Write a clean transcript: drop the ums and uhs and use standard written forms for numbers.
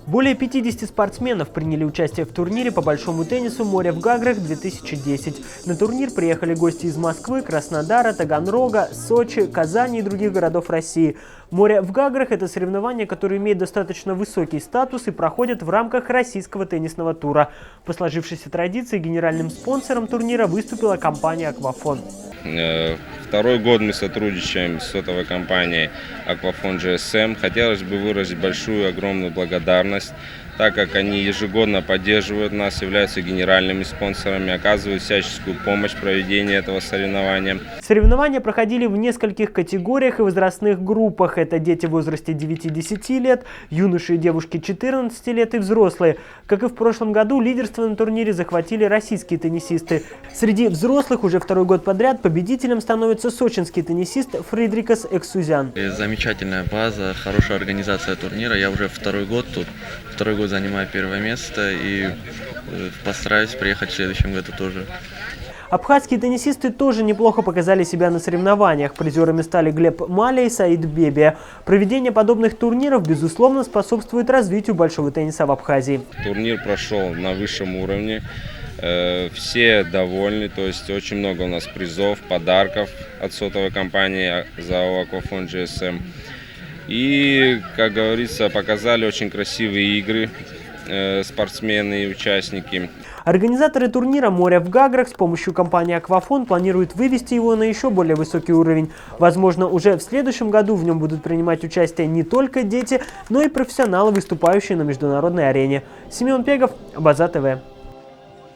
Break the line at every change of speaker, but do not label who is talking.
Более 50 спортсменов приняли участие в турнире по большому теннису «Море в Гаграх-2010». На турнир приехали гости из Москвы, Краснодара, Таганрога, Сочи, Казани и других городов России. «Море в Гаграх» – это соревнование, которое имеет достаточно высокий статус и проходит в рамках российского теннисного тура. По сложившейся традиции генеральным спонсором турнира выступила компания «Аквафон».
Второй год мы сотрудничаем с сотовой компанией Aquafon GSM. Хотелось бы выразить большую, огромную благодарность, так как они ежегодно поддерживают нас, являются генеральными спонсорами, оказывают всяческую помощь в проведении этого соревнования.
Соревнования проходили в нескольких категориях и возрастных группах. Это дети в возрасте 9-10 лет, юноши и девушки 14 лет и взрослые. Как и в прошлом году, лидерство на турнире захватили российские теннисисты. Среди взрослых уже второй год подряд победителем становится сочинский теннисист Фридрикас Эксузян.
Замечательная база, хорошая организация турнира. Я уже второй год тут. Второй год занимаю первое место и постараюсь приехать в следующем году тоже.
Абхазские теннисисты тоже неплохо показали себя на соревнованиях. Призерами стали Глеб Маля и Саид Бебия. Проведение подобных турниров, безусловно, способствует развитию большого тенниса в Абхазии.
Турнир прошел на высшем уровне. Все довольны, то есть очень много у нас призов, подарков от сотовой компании ЗАО Aquafon GSM. И, как говорится, показали очень красивые игры спортсмены и участники.
Организаторы турнира «Море в Гаграх» с помощью компании «Аквафон» планируют вывести его на еще более высокий уровень. Возможно, уже в следующем году в нем будут принимать участие не только дети, но и профессионалы, выступающие на международной арене. Семен Пегов, База ТВ.